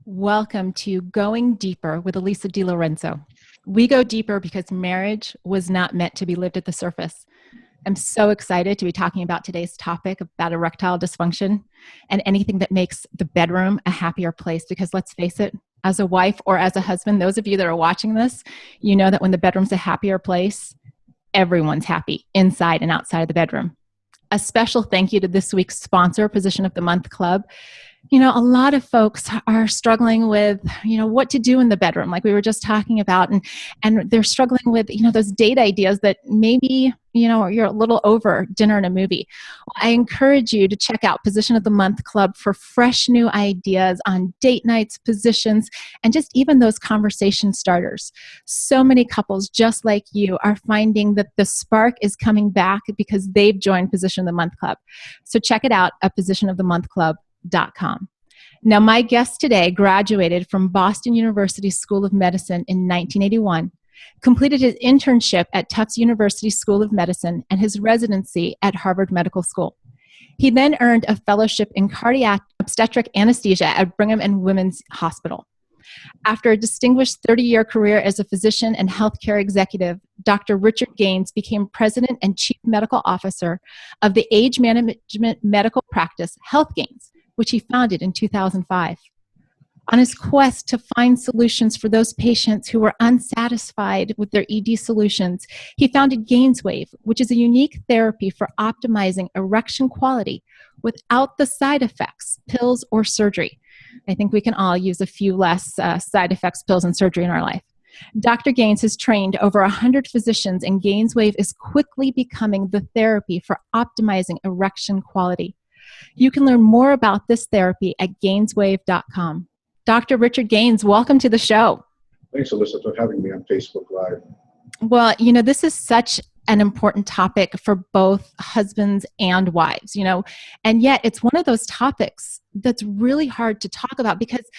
Welcome to Going Deeper with Elisa DiLorenzo. We go deeper because marriage was not meant to be lived at the surface. I'm so excited to be talking about today's topic about erectile dysfunction and anything that makes the bedroom a happier place. Because let's face it, as a wife or as a husband, those of you that are watching this, you know that when the bedroom's a happier place, everyone's happy inside and outside of the bedroom. A special thank you to this week's sponsor, Position of the Month Club. You know, a lot of folks are struggling with, what to do in the bedroom, like we were just talking about, and they're struggling with, those date ideas that maybe, you're a little over dinner and a movie. I encourage you to check out Position of the Month Club for fresh new ideas on date nights, positions, and just even those conversation starters. So many couples just like you are finding that the spark is coming back because they've joined Position of the Month Club. So check it out at positionofthemonthclub.com. Now, my guest today graduated from Boston University School of Medicine in 1981, completed his internship at Tufts University School of Medicine and his residency at Harvard Medical School. He then earned a fellowship in cardiac obstetric anesthesia at Brigham and Women's Hospital. After a distinguished 30-year career as a physician and healthcare executive, Dr. Richard Gaines became president and chief medical officer of the age management medical practice Health Gains, which he founded in 2005. On his quest to find solutions for those patients who were unsatisfied with their ED solutions, he founded Gainswave, which is a unique therapy for optimizing erection quality without the side effects, pills, or surgery. I think we can all use a few less side effects, pills, and surgery in our life. Dr. Gaines has trained over 100 physicians, and Gainswave is quickly becoming the therapy for optimizing erection quality. You can learn more about this therapy at Gainswave.com. Dr. Richard Gaines, welcome to the show. Thanks, Alyssa, for having me on Facebook Live. Well, this is such an important topic for both husbands and wives, and yet it's one of those topics that's really hard to talk about because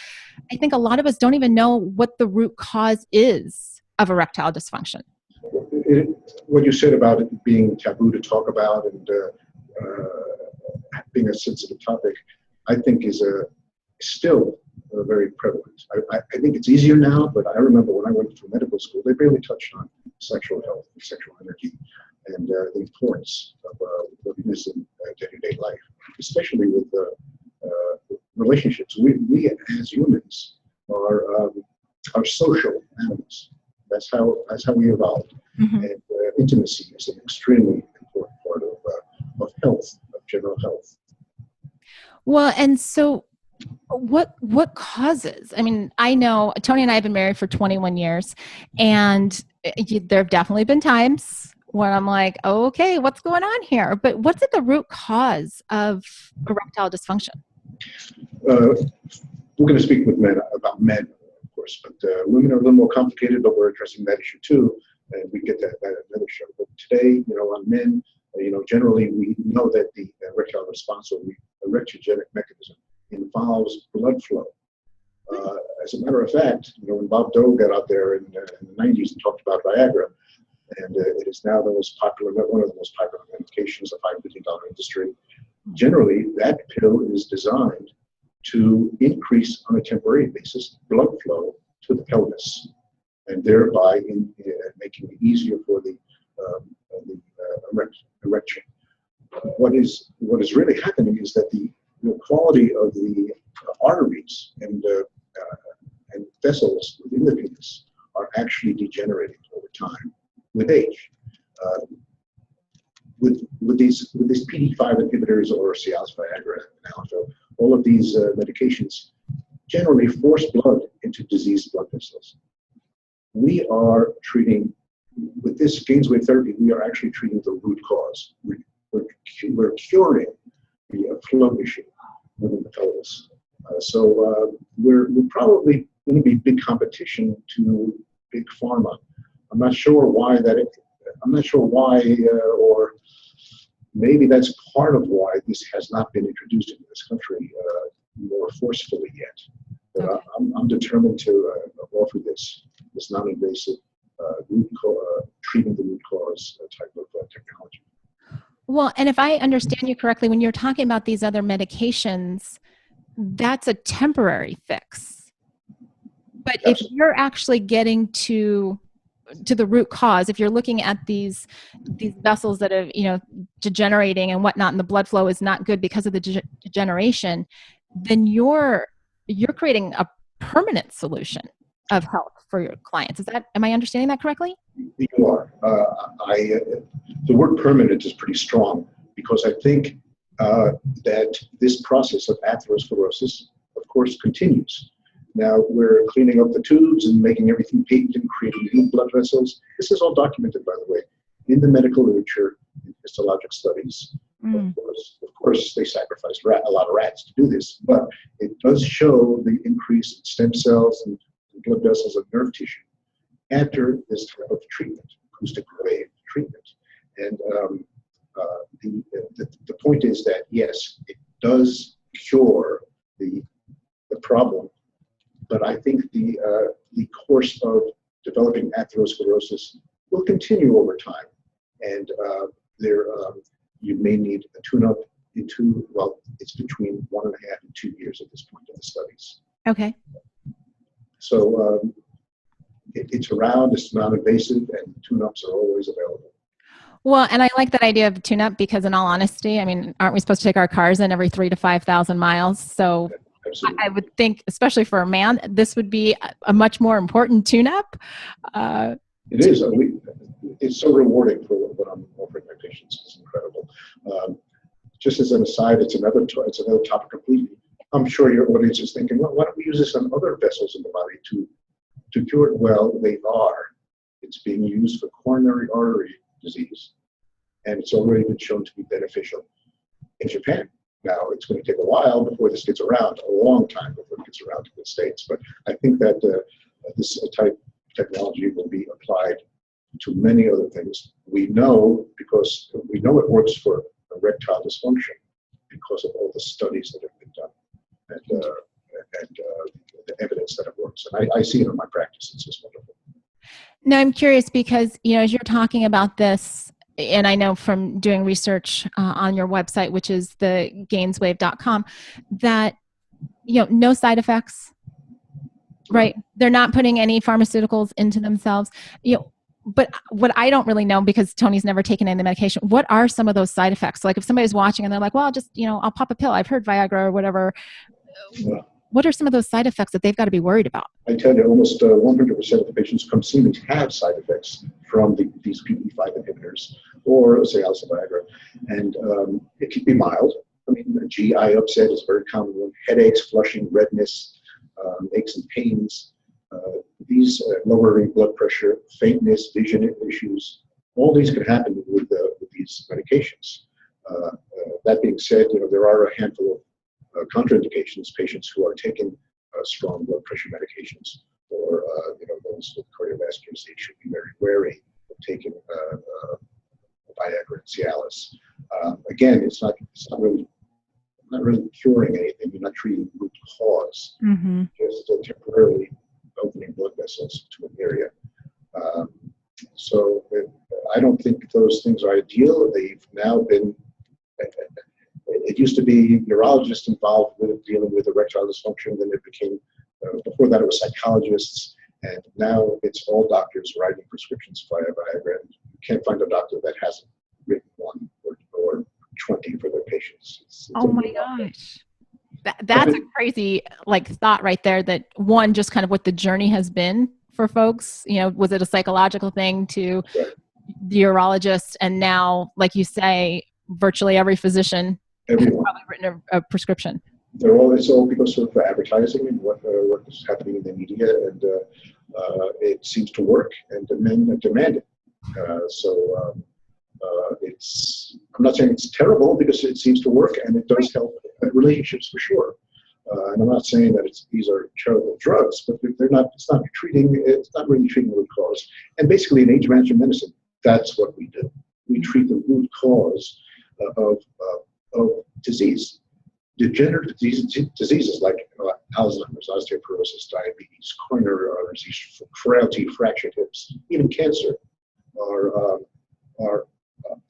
I think a lot of us don't even know what the root cause is of erectile dysfunction. What you said about it being taboo to talk about and being a sensitive topic, I think is still very prevalent. I think it's easier now, but I remember when I went to medical school, they barely touched on sexual health and sexual energy and the importance of what it is in day-to-day life, especially with relationships. We as humans are social animals. That's how we evolved. Mm-hmm. And intimacy is an extremely important part of health, of general health. Well, and so what causes? I mean, I know Tony and I have been married for 21 years, and there have definitely been times when I'm like, oh, okay, what's going on here? But what's at the root cause of erectile dysfunction? We're going to speak with about men, of course, but women are a little more complicated, but we're addressing that issue too, and we get that another show. But today, on men, generally we know that the erectile response or the erectogenic mechanism involves blood flow. As a matter of fact, when Bob Dole got out there in the 90s and talked about Viagra, and it is now one of the most popular medications, a $5 billion industry. Generally, that pill is designed to increase on a temporary basis blood flow to the pelvis, and thereby making it easier for the erection. What is really happening is that the quality of the arteries and vessels within the penis are actually degenerating over time with age. With these PD5 inhibitors or Cialis, Viagra, and Alpha, all of these medications generally force blood into diseased blood vessels. We are treating, with this Gainswave therapy, we are actually treating the root cause. We're curing the flow issue within the pelvis. So we're probably going to be big competition to big pharma. I'm not sure why, or maybe that's part of why this has not been introduced into this country more forcefully yet. But okay. I'm determined to offer this non-invasive treating the root cause type of technology. Well, and if I understand you correctly, when you're talking about these other medications, that's a temporary fix. But if you're actually getting to the root cause, if you're looking at these vessels that are, degenerating and whatnot, and the blood flow is not good because of the degeneration, then you're creating a permanent solution of health for your clients. Am I understanding that correctly? You are. The word permanent is pretty strong, because I think that this process of atherosclerosis, of course, continues. Now we're cleaning up the tubes and making everything patent, creating new blood vessels. This is all documented, by the way, in the medical literature, in histologic studies. Of course, they sacrificed a lot of rats to do this, but it does show the increase in stem cells and blood vessels and nerve tissue after this type of treatment, acoustic wave treatment. And the point is that, yes, it does cure the problem, but I think the course of developing atherosclerosis will continue over time. And you may need a tune-up it's between 1.5 and 2 years at this point in the studies. Okay. So it's around, it's non-invasive, and tune-ups are always available. Well, and I like that idea of tune-up, because in all honesty, I mean, aren't we supposed to take our cars in every 3,000 to 5,000 miles? So I would think, especially for a man, this would be a much more important tune-up. It is. It's so rewarding for what I'm offering my patients. It's incredible. Just as an aside, it's another topic completely. I'm sure your audience is thinking, well, why don't we use this on other vessels in the body to cure it? Well, they are. It's being used for coronary artery disease, and it's already been shown to be beneficial in Japan. Now, it's going to take a while before this gets around, a long time before it gets around to the States, but I think that this type of technology will be applied to many other things. We know, because we know it works for erectile dysfunction because of all the studies that have been done and the evidence that it works. And I see it in my practice. It's just wonderful. Now, I'm curious because, as you're talking about this, and I know from doing research on your website, which is the Gainswave.com, that, no side effects, right? They're not putting any pharmaceuticals into themselves, But what I don't really know, because Tony's never taken any of the medication, what are some of those side effects? Like if somebody's watching and they're like, well, just, I'll pop a pill. I've heard Viagra or whatever. What are some of those side effects that they've got to be worried about? I tell you, almost 100% of the patients who come see me have side effects from these PDE5 inhibitors or, say, also Viagra. And it can be mild. I mean, GI upset is a very common one. Headaches, flushing, redness, aches and pains. These lowering blood pressure, faintness, vision issues, all these can happen with these medications. That being said, there are a handful of contraindications. Patients who are taking strong blood pressure medications, or those with cardiovascular disease, should be very wary of taking Viagra and Cialis. Again, it's not really curing anything. You're not treating the root cause. Mm-hmm. Just temporarily opening blood vessels to an area. So I don't think those things are ideal. They've now been, it used to be neurologists involved with dealing with erectile dysfunction, then it became, before that it was psychologists, and now it's all doctors writing prescriptions via Viagra. You can't find a doctor that hasn't written one or 20 for their patients. Oh my gosh. That's a crazy thought right there, that one, just kind of what the journey has been for folks, was it a psychological thing to the urologist, and now, like you say, virtually every physician has probably written a prescription. It's all because of advertising and what is happening in the media, and it seems to work, and the men demand it. I'm not saying it's terrible, because it seems to work and it does help relationships for sure. And I'm not saying that these are terrible drugs, but it's not really treating the root cause. And basically in age management medicine, that's what we do. We treat the root cause of disease. Degenerative diseases like Alzheimer's, osteoporosis, diabetes, coronary artery disease, frailty, fractured hips, even cancer are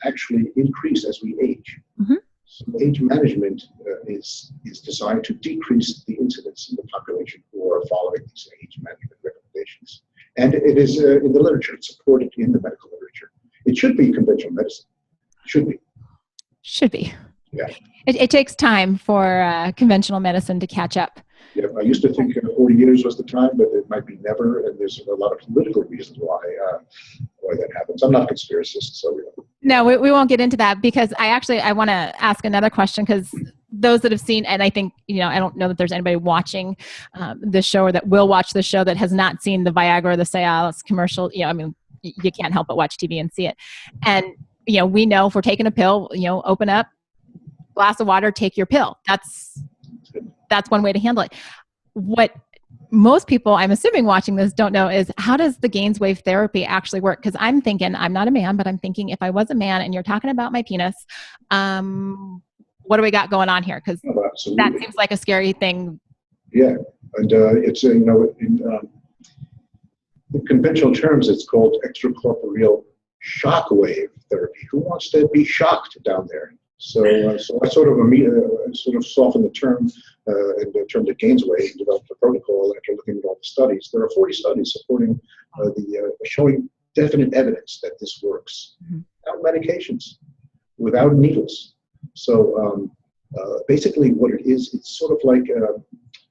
actually increase as we age. Mm-hmm. So age management is designed to decrease the incidence in the population who are following these age management And it is in the literature. It's supported in the medical literature. It should be conventional medicine. It should be. Should be. Yeah. It takes time for conventional medicine to catch up. Yeah, I used to think 40 years was the time, but it might be never, and there's a lot of political reasons why that happens. I'm not a conspiracist, so. No, we won't get into that, because I want to ask another question, because those that have seen, and I think, I don't know that there's anybody watching this show or that will watch the show that has not seen the Viagra or the Cialis commercial. You can't help but watch TV and see it. And, we know if we're taking a pill, open up, glass of water, take your pill. That's one way to handle it. What most people, I'm assuming, watching this don't know is, how does the Gainswave therapy actually work? Because I'm thinking, I'm not a man, but I'm thinking, if I was a man and you're talking about my penis, what do we got going on here? Because that seems like a scary thing. Yeah, and it's in conventional terms, it's called extracorporeal shockwave therapy. Who wants to be shocked down there? So I sort of softened the term in terms of Gainswave, and developed a protocol after looking at all the studies. There are 40 studies supporting showing definite evidence that this works without medications, without needles. So basically, what it is, it's sort of like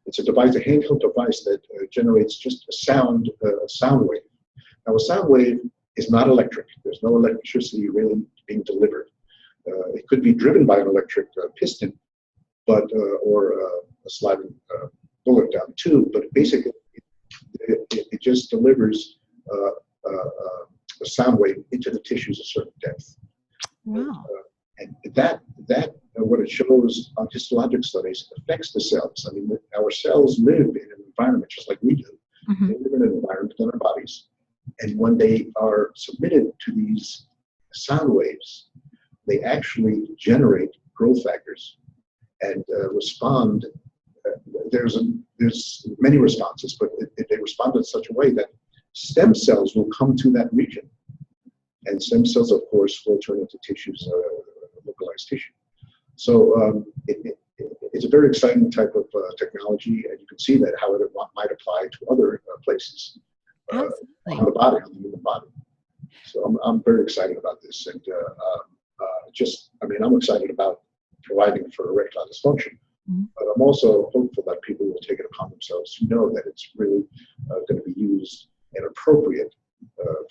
it's a device, a handheld device that generates just a sound wave. Now, a sound wave is not electric. There's no electricity really being delivered. It could be driven by an electric piston, or a sliding bullet down the tube. But basically, it just delivers a sound wave into the tissues a certain depth. Wow. And that what it shows on histologic studies affects the cells. I mean, our cells live in an environment just like we do. Mm-hmm. They live in an environment in our bodies. And when they are submitted to these sound waves, they actually generate growth factors and respond. There's many responses, but they respond in such a way that stem cells will come to that region. And stem cells, of course, will turn into tissues, localized tissue. So it's a very exciting type of technology, and you can see that how it might apply to other places on the body, on the human body. So I'm very excited about this, and I'm excited about providing for erectile dysfunction. Mm-hmm. But I'm also hopeful that people will take it upon themselves to know that it's really going to be used and appropriate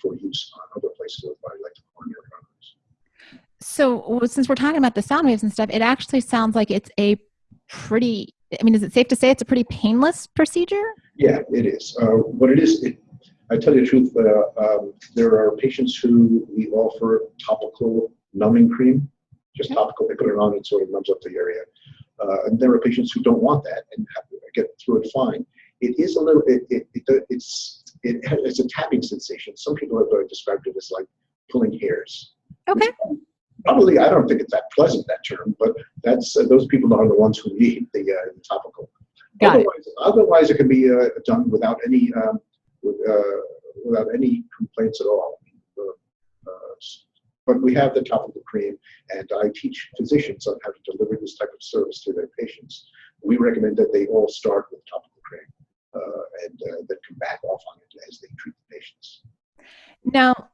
for use on other places of the body, like the coronary arteries. So since we're talking about the sound waves and stuff, it actually sounds like it's a pretty, is it safe to say it's a pretty painless procedure? Yeah, it is. What it is, I tell you the truth, there are patients who we offer topical numbing cream, just topical, they put it on, it sort of numbs up the area. And there are patients who don't want that and get through it fine. It is a little, it's a tapping sensation. Some people have described it as like pulling hairs. Okay. Probably, I don't think it's that pleasant, that term, but that's those people are the ones who need the topical. Otherwise, it can be done without any complaints at all. But we have the topical cream, and I teach physicians on how to deliver this type of service to their patients. We recommend that they all start with topical cream and then come back off on it as they treat the patients. Now,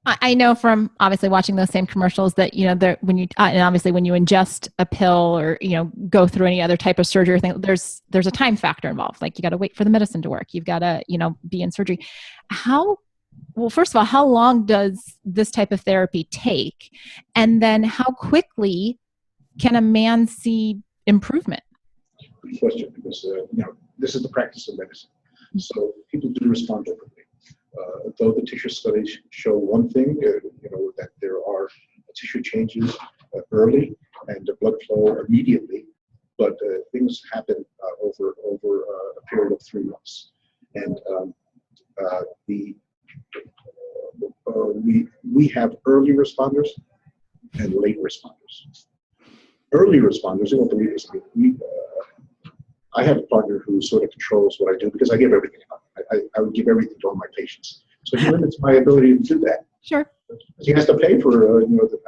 I know from obviously watching those same commercials that, when you ingest a pill or, go through any other type of surgery thing, there's a time factor involved. Like you got to wait for the medicine to work. You've got to, be in surgery. First of all, how long does this type of therapy take? And then how quickly can a man see improvement? Good question, because, this is the practice of medicine. So people do respond differently. Though the tissue studies show one thing, that there are tissue changes early and the blood flow immediately, but things happen over a period of 3 months. And we have early responders and late responders. Early responders, you won't believe this. I have a partner who sort of controls what I do because I give everything up. I would give everything to all my patients. So he limits my ability to do that. Sure. He has to pay for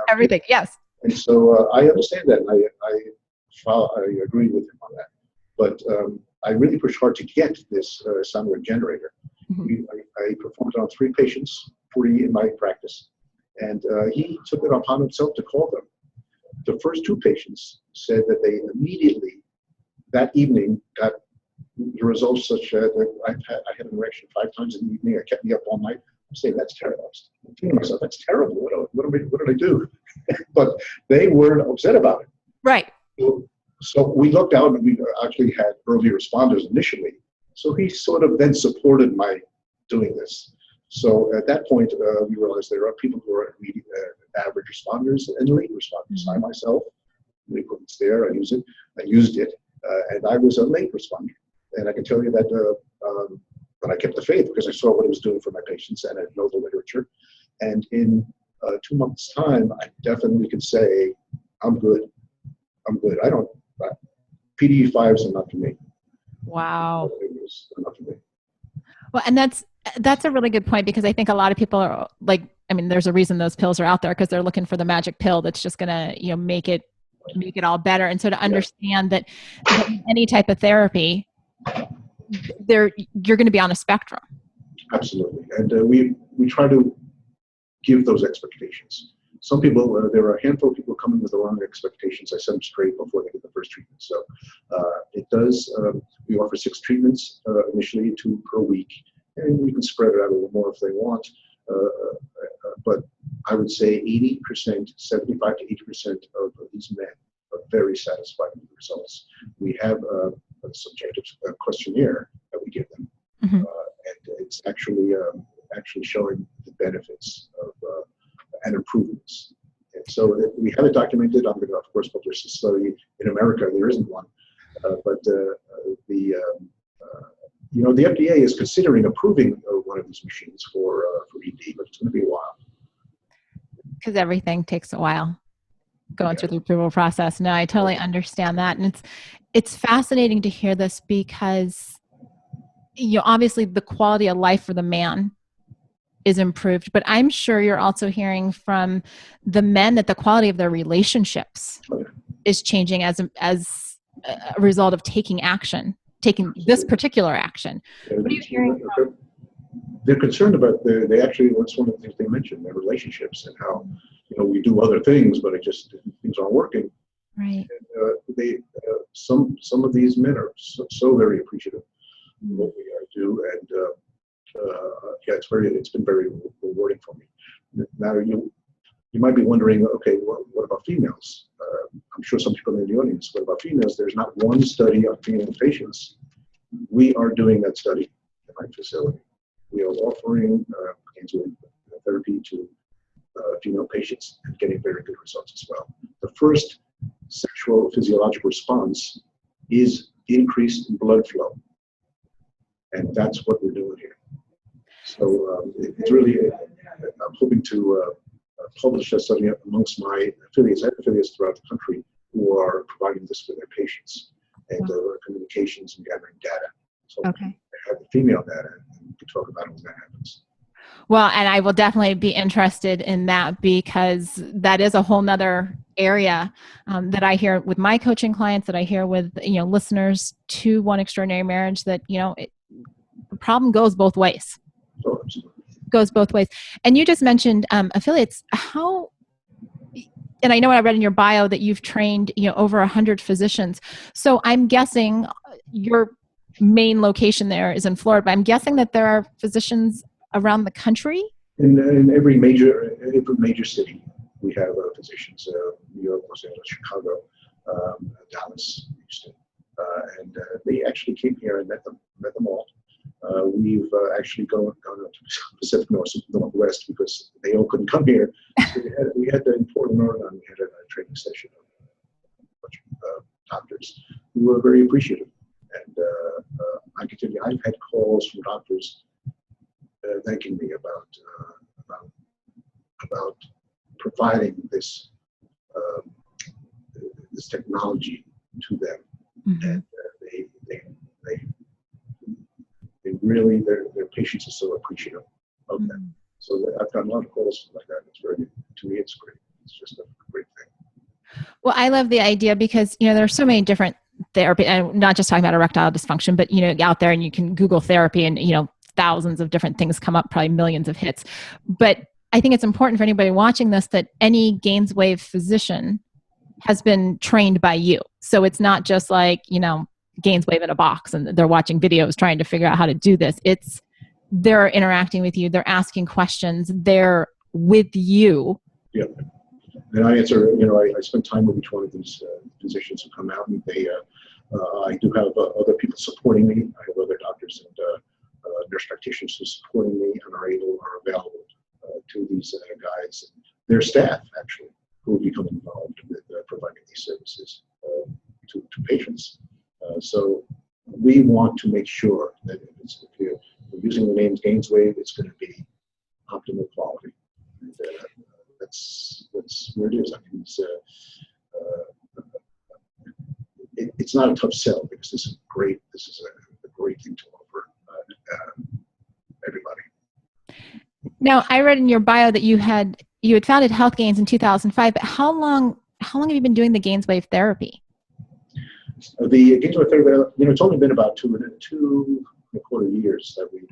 everything. Yes. And so I understand that, and I agree with him on that. But I really push hard to get this sound wave generator. Mm-hmm. I performed it on 3 patients, 40 in my practice. And he took it upon himself to call them. The first 2 patients said that they immediately, that evening, got the results such that I had an erection 5 times in the evening. It kept me up all night. I'm saying, that's terrible. I'm thinking to myself, that's terrible. What did I do? But they weren't upset about it. Right. So we looked out, and we actually had early responders initially. So he sort of then supported my doing this. So at that point, we realized there are people who are average responders and late responders. I myself, the equipment's there, I used it, and I was a late responder. And I can tell you that but I kept the faith because I saw what it was doing for my patients, and I know the literature. And in 2 months' time, I definitely could say, I'm good. I don't, PDE5s are not for me. Wow. It was not for me. Well, and that's a really good point, because I think a lot of people are like, I mean, there's a reason those pills are out there, because they're looking for the magic pill that's just going to, make it all better. And so to understand that any type of therapy, you're going to be on a spectrum. Absolutely. And we try to give those expectations. Some people, there are a handful of people coming with the wrong expectations. I set them straight before they get the first treatment. So it does, we offer 6 treatments initially, 2 per week, and we can spread it out a little more if they want. But I would say 80%, 75 to 80% of these men are very satisfied with the results. We have a subjective questionnaire that we give them, and it's actually showing the benefits of and improvements. And so we have it documented. I'm going to, of course, publish the study. In America, there isn't one, but the FDA is considering approving one of these machines for ED, but it's going to be a while. Because everything takes a while going through the approval process. No, I totally understand that. And it's fascinating to hear this, because, obviously the quality of life for the man is improved, but I'm sure you're also hearing from the men that the quality of their relationships is changing as a result of taking this particular action. What are you hearing from? They're concerned about what's one of the things they mentioned, their relationships, and how, we do other things, but things aren't working. Right. And some of these men are so very appreciative of what we do, and it's been very rewarding for me. Now you might be wondering, okay, what about females? I'm sure some people in the audience. What about females? There's not one study on female patients. We are doing that study at my facility. We are offering Gainswave therapy to female patients and getting very good results as well. The first sexual physiological response is increased blood flow, and that's what we're doing here. So it's really, I'm hoping to publish that study amongst my affiliates. I have affiliates throughout the country who are providing this for their patients, and communications and gathering data. So I have the female data, and we can talk about it when that happens. Well, and I will definitely be interested in that, because that is a whole nother area that I hear with my coaching clients, that I hear with, listeners to One Extraordinary Marriage, that, the problem goes both ways. Oh, absolutely. Goes both ways. And you just mentioned affiliates. And I know I read in your bio that you've trained, over 100 physicians. So I'm guessing your main location there is in Florida, but I'm guessing that there are physicians around the country? In every major city, we have physicians, New York, Los Angeles, Chicago, Dallas, Houston. And they actually came here and met them all. We've actually gone to Pacific Northwest because they all couldn't come here. So we had in Portland, Oregon, we had a training session of a bunch of doctors who were very appreciative. And I can tell you, I've had calls from doctors thanking me about providing this this technology to them, and they really their patients are so appreciative of them. So I've gotten a lot of calls like that. It's very, to me, it's great. It's just a great thing. Well, I love the idea because there are so many different therapy, and not just talking about erectile dysfunction, but out there, and you can Google therapy, and thousands of different things come up, probably millions of hits. But I think it's important for anybody watching this that any Gainswave physician has been trained by you. So it's not just like, Gainswave in a box and they're watching videos trying to figure out how to do this. They're interacting with you. They're asking questions. They're with you. Yeah. And I answer, I spend time with each one of these physicians who come out, and I do have other people supporting me. I have other doctors and nurse practitioners who are supporting me and are available to these guys, and their staff actually, who will become involved with providing these services to patients. So we want to make sure that if you're using the name Gainswave, it's going to be optimal quality. And, that's where it is. I mean, it's not a tough sell because this is great. This is a great thing to offer everybody. Now, I read in your bio that you had founded Health Gains in 2005. But how long have you been doing the Gainswave therapy? The Gainswave therapy, it's only been about 2.25 years that we've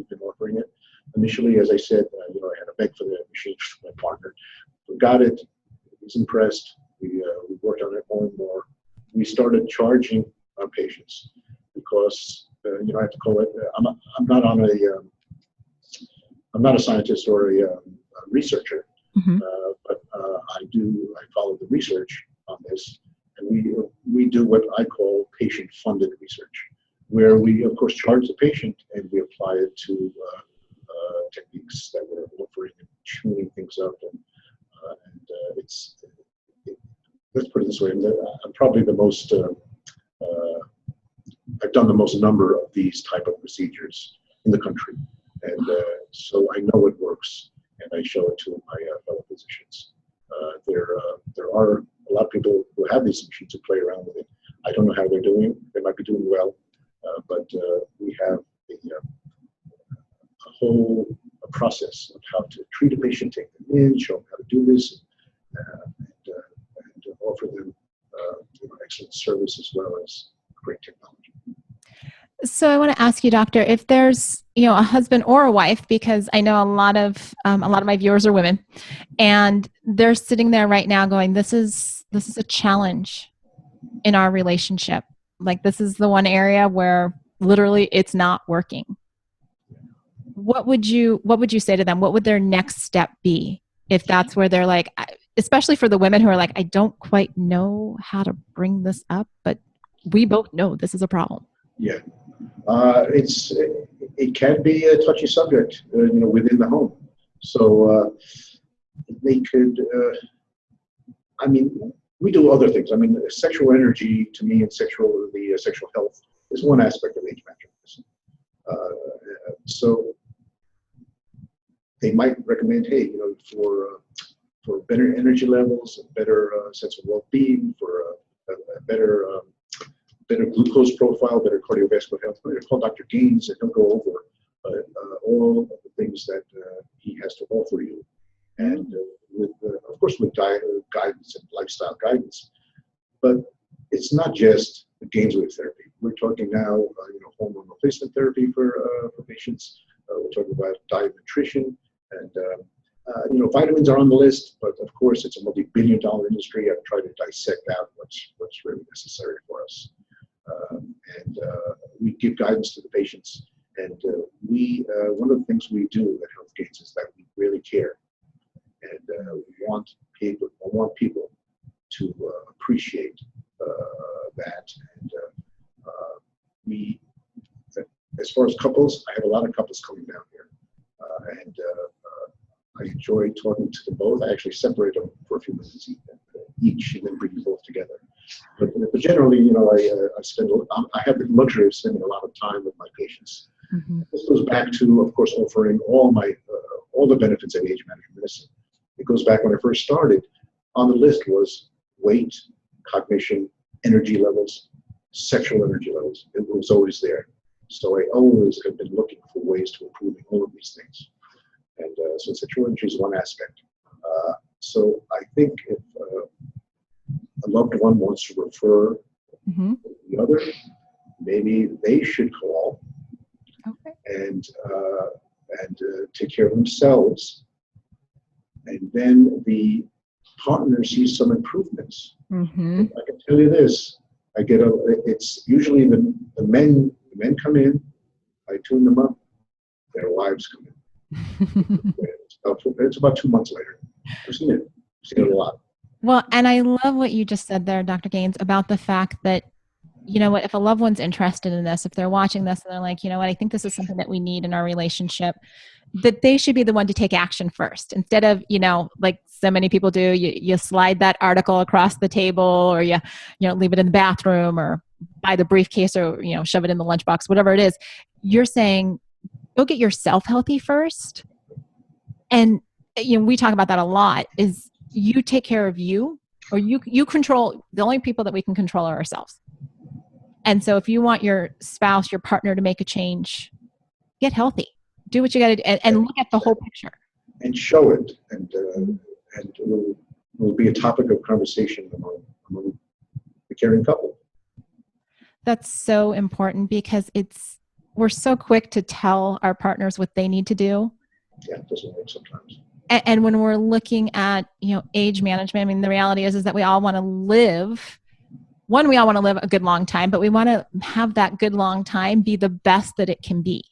been offering it. Initially, as I said, I had to beg for the machine from my partner. We got it. He was impressed. We worked on it more and more. We started charging our patients because I have to call it. I'm not a scientist or a researcher, mm-hmm. but I follow the research on this, and we do what I call patient-funded research, where we of course charge the patient and we apply it to techniques that we're offering and tuning things up, and let's put it this way. I'm probably the most. I've done the most number of these type of procedures in the country, and so I know it works, and I show it to my fellow physicians. There are a lot of people who have these machines who play around with it. I don't know how they're doing. They might be doing well, but we have a whole process of how to treat a patient, take them in, show them how to do this, and offer them excellent service as well as great technology. So I want to ask you, doctor, if there's a husband or a wife, because I know a lot of my viewers are women, and they're sitting there right now going, "This is a challenge in our relationship. Like, this is the one area where literally it's not working." What would you say to them? What would their next step be if that's where they're like, especially for the women who are like, "I don't quite know how to bring this up, but we both know this is a problem." Yeah, it can be a touchy subject, within the home. So they could. We do other things. Sexual energy to me and sexual health is one aspect of age management. So they might recommend, hey, for better energy levels, a better sense of well-being, for a better glucose profile, better cardiovascular health. We're going to call Dr. Gaines, and he'll go over all of the things that he has to offer you, and of course with diet guidance and lifestyle guidance. But it's not just the Gainswave therapy. We're talking now, hormone replacement therapy for patients. We're talking about diet, nutrition, and vitamins are on the list. But of course, it's a multi-billion-dollar industry. I've tried to dissect out what's really necessary for us. We give guidance to the patients, and one of the things we do at Health Gains is that we really care, and we want people to appreciate that. And we, as far as couples, I have a lot of couples coming down here, and I enjoy talking to them both. I actually separate them for a few minutes each, and then bring them both together. But generally, I have the luxury of spending a lot of time with my patients. Mm-hmm. This goes back to, of course, offering all the benefits of age management medicine. It goes back when I first started. On the list was weight, cognition, energy levels, sexual energy levels. It was always there. So I always have been looking for ways to improve all of these things. And so sexual energy is one aspect. So I think if a loved one wants to refer mm-hmm. the other, maybe they should call okay. and take care of themselves, and then the partner sees some improvements. Mm-hmm. I can tell you this: it's usually the men. The men come in, I tune them up. Their wives come in. It's about 2 months later. I've seen it. I've seen it a lot. Well, and I love what you just said there, Dr. Gaines, about the fact that, you know what, if a loved one's interested in this, if they're watching this and they're like, you know what, I think this is something that we need in our relationship, that they should be the one to take action first, instead of, you know, like so many people do, you slide that article across the table, or you leave it in the bathroom, or buy the briefcase, or, you know, shove it in the lunchbox, whatever it is. You're saying, go get yourself healthy first. And, you know, we talk about that a lot, is you take care of you, or you control. The only people that we can control are ourselves. And so if you want your spouse, your partner to make a change, get healthy. Do what you got to do, and look at the whole picture. And show it, and it will be a topic of conversation among the caring couple. That's so important, because we're so quick to tell our partners what they need to do. Yeah, it doesn't work sometimes. And when we're looking at, you know, age management, I mean, the reality is that we all want to live. One, we all want to live a good long time, but we want to have that good long time be the best that it can be.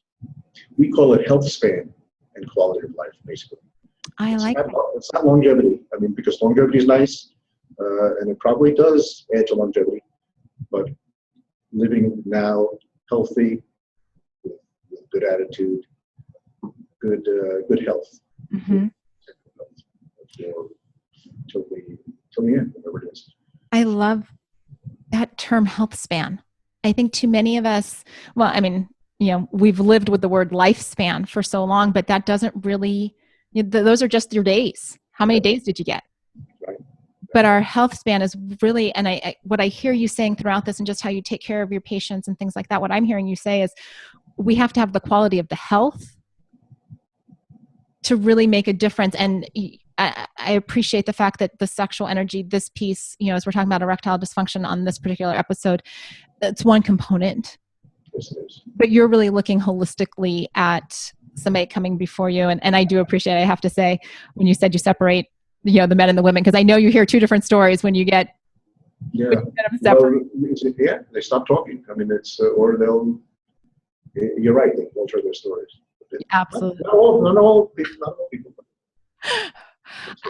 We call it health span and quality of life, basically. It's not longevity. I mean, because longevity is nice, and it probably does add to longevity, but living now healthy, with good attitude, good health. Mm-hmm. Till the end, whatever it is. I love that term, health span. I think too many of us, well, I mean, you know, we've lived with the word lifespan for so long, but that doesn't really, those are just your days. How many days did you get? Right. But our health span is really, and what I hear you saying throughout this, and just how you take care of your patients and things like that, what I'm hearing you say is, we have to have the quality of the health to really make a difference. And I appreciate the fact that the sexual energy, this piece, you know, as we're talking about erectile dysfunction on this particular episode, it's one component. Yes, it is. But you're really looking holistically at somebody coming before you. And I do appreciate, I have to say, when you said you separate, you know, the men and the women, because I know you hear two different stories when you get them separate. Well, they stop talking. I mean, it's, or you're right, they'll alter their stories. Absolutely. Not all people.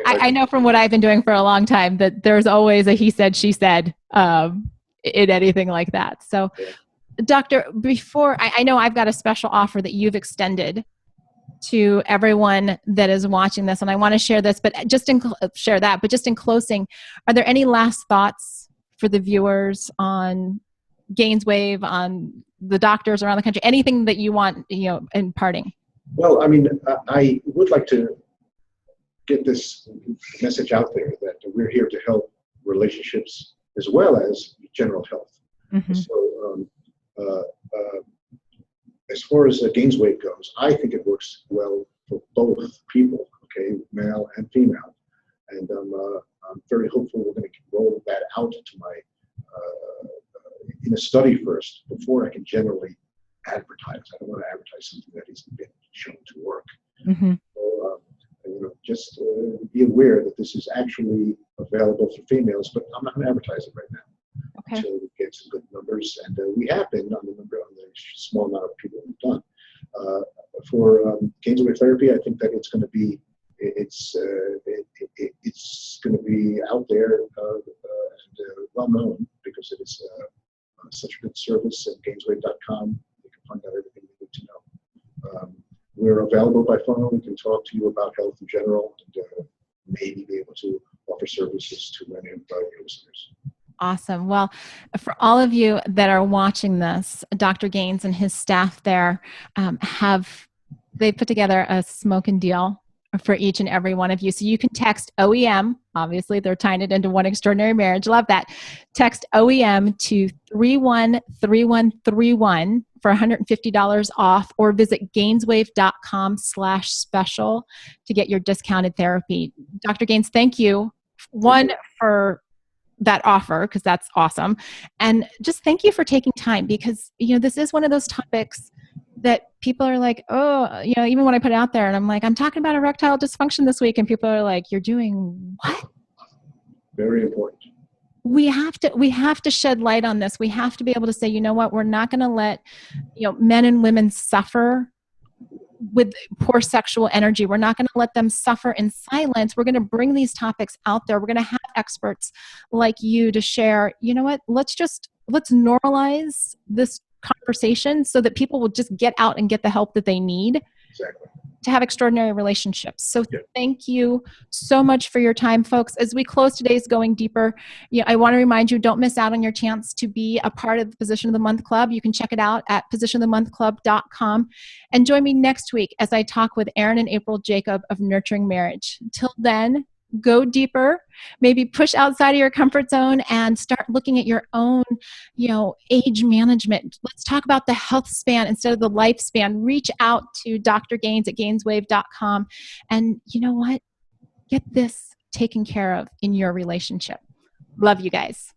I know from what I've been doing for a long time that there's always a he said, she said in anything like that. So, Doctor, before, I know I've got a special offer that you've extended to everyone that is watching this, and I want to share this, but just share that. But just in closing, are there any last thoughts for the viewers on Gainswave, on the doctors around the country, anything that you want, you know, in parting? Well, I mean, I would like to get this message out there that we're here to help relationships as well as general health. Mm-hmm. So, as far as Gainswave goes, I think it works well for both people, okay, male and female. And I'm very hopeful we're going to roll that out to my in a study first before I can generally advertise. I don't want to advertise something that isn't been shown to work. Mm-hmm. So, just be aware that this is actually available for females, but I'm not going to advertise it right now. Okay. Until we get some good numbers, and we have been on the small amount of people we've done. For Gainswave therapy, I think that it's going to be going to be out there and well known, because it is such a good service at Gainswave.com. You can find out everything you need to know. We're available by phone. We can talk to you about health in general, and maybe be able to offer services to many of your listeners. Awesome. Well, for all of you that are watching this, Dr. Gaines and his staff there they put together a smoking deal for each and every one of you. So you can text OEM. Obviously, they're tying it into One Extraordinary Marriage. Love that. Text OEM to 313131 for $150 off, or visit Gainswave.com/special to get your discounted therapy. Dr. Gaines, thank you. One, for that offer, because that's awesome. And just thank you for taking time, because, you know, this is one of those topics that people are like, oh, you know, even when I put it out there and I'm like, I'm talking about erectile dysfunction this week, and people are like, you're doing what? Very important. We have to shed light on this. We have to be able to say, you know what, we're not going to let, you know, men and women suffer with poor sexual energy. We're not going to let them suffer in silence. We're going to bring these topics out there. We're going to have experts like you to share, you know what, let's normalize this conversation so that people will just get out and get the help that they need. Exactly. To have extraordinary relationships. So thank you so much for your time, folks. As we close today's Going Deeper, I want to remind you, don't miss out on your chance to be a part of the Position of the Month Club. You can check it out at positionofthemonthclub.com. And join me next week as I talk with Aaron and April Jacob of Nurturing Marriage. Till then, go deeper, maybe push outside of your comfort zone and start looking at your own, age management. Let's talk about the health span instead of the lifespan. Reach out to Dr. Gaines at Gainswave.com. And you know what? Get this taken care of in your relationship. Love you guys.